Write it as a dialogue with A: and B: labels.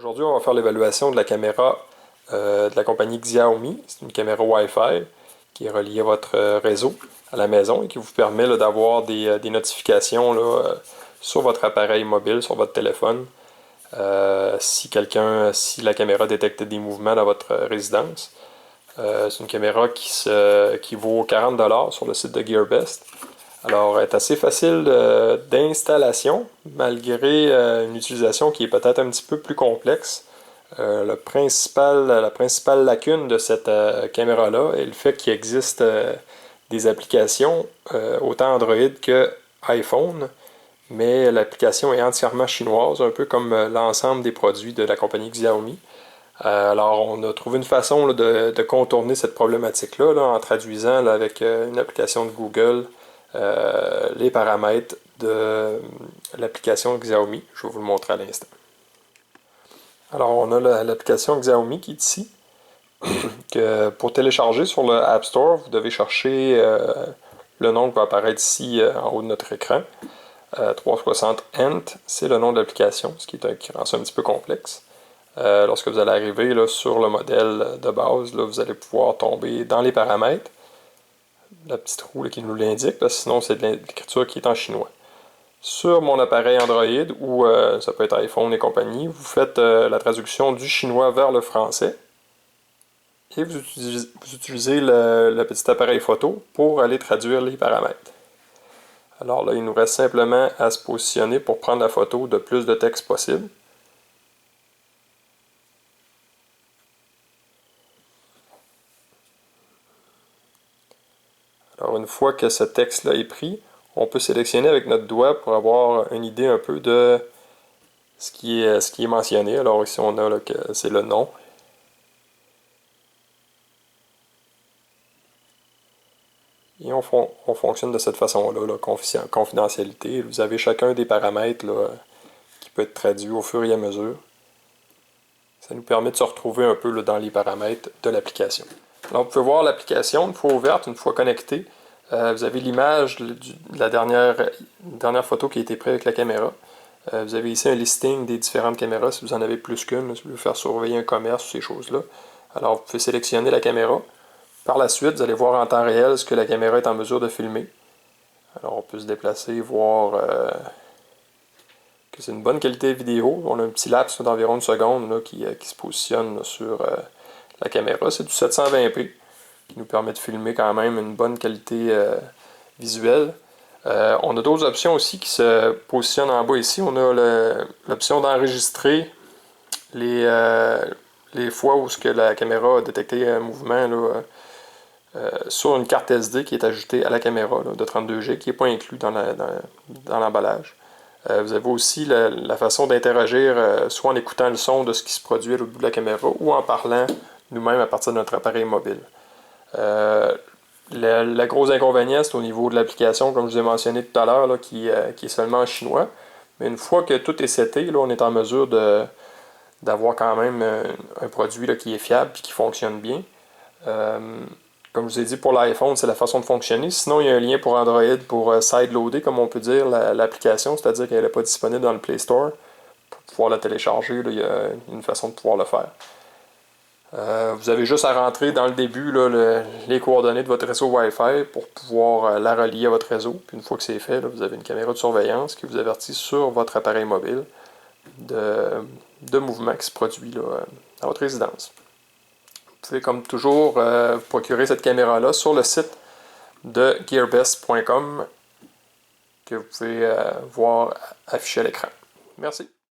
A: Aujourd'hui, on va faire l'évaluation de la caméra de la compagnie Xiaomi. C'est une caméra Wi-Fi qui est reliée à votre réseau à la maison et qui vous permet d'avoir des notifications sur votre appareil mobile, sur votre téléphone, si la caméra détecte des mouvements dans votre résidence. C'est une caméra qui vaut 40$ sur le site de GearBest. Alors, elle est assez facile d'installation, malgré une utilisation qui est peut-être un petit peu plus complexe. La principale lacune de cette caméra-là est le fait qu'il existe des applications, autant Android que iPhone, mais l'application est entièrement chinoise, un peu comme l'ensemble des produits de la compagnie Xiaomi. Alors, on a trouvé une façon de contourner cette problématique-là en traduisant avec une application de Google les paramètres de l'application Xiaomi. Je vais vous le montrer à l'instant. Alors, on a l'application Xiaomi qui est ici. Que pour télécharger sur le App Store, vous devez chercher le nom qui va apparaître ici en haut de notre écran. 360 Ant, c'est le nom de l'application, ce qui rend ça un petit peu complexe. Lorsque vous allez arriver sur le modèle de base, vous allez pouvoir tomber dans les paramètres. La petite roue qui nous l'indique, parce que sinon c'est de l'écriture qui est en chinois. Sur mon appareil Android, ou ça peut être iPhone et compagnie, vous faites la traduction du chinois vers le français. Et vous utilisez le petit appareil photo pour aller traduire les paramètres. Alors là, il nous reste simplement à se positionner pour prendre la photo de plus de texte possible. Alors une fois que ce texte-là est pris, on peut sélectionner avec notre doigt pour avoir une idée un peu de ce qui est mentionné. Alors ici on a que c'est le nom. Et on fonctionne de cette façon-là, confidentialité. Vous avez chacun des paramètres qui peut être traduit au fur et à mesure. Ça nous permet de se retrouver un peu dans les paramètres de l'application. Alors, vous pouvez voir l'application, une fois ouverte, une fois connectée. Vous avez l'image de la dernière photo qui a été prise avec la caméra. Vous avez ici un listing des différentes caméras, si vous en avez plus qu'une, si vous voulez faire surveiller un commerce ou ces choses-là. Alors, vous pouvez sélectionner la caméra. Par la suite, vous allez voir en temps réel ce que la caméra est en mesure de filmer. Alors, on peut se déplacer, voir que c'est une bonne qualité vidéo. On a un petit laps d'environ une seconde qui se positionne sur la caméra. C'est du 720p qui nous permet de filmer quand même une bonne qualité visuelle. On a d'autres options aussi qui se positionnent en bas ici. On a l'option d'enregistrer les fois où la caméra a détecté un mouvement sur une carte SD qui est ajoutée à la caméra de 32G qui n'est pas inclus dans l'emballage. Vous avez aussi la façon d'interagir soit en écoutant le son de ce qui se produit à l'autre bout de la caméra ou en parlant nous-mêmes à partir de notre appareil mobile. Le gros inconvénient, c'est au niveau de l'application, comme je vous ai mentionné tout à l'heure, qui est seulement en chinois. Mais une fois que tout est seté, on est en mesure d'avoir quand même un produit qui est fiable et qui fonctionne bien. Comme je vous ai dit, pour l'iPhone, c'est la façon de fonctionner. Sinon, il y a un lien pour Android pour side-loader, comme on peut dire, l'application, c'est-à-dire qu'elle n'est pas disponible dans le Play Store. Pour pouvoir la télécharger, il y a une façon de pouvoir le faire. Vous avez juste à rentrer dans le début les coordonnées de votre réseau Wi-Fi pour pouvoir la relier à votre réseau. Puis une fois que c'est fait, vous avez une caméra de surveillance qui vous avertit sur votre appareil mobile de mouvements qui se produit à votre résidence. Vous pouvez comme toujours procurer cette caméra-là sur le site de gearbest.com que vous pouvez voir affiché à l'écran. Merci.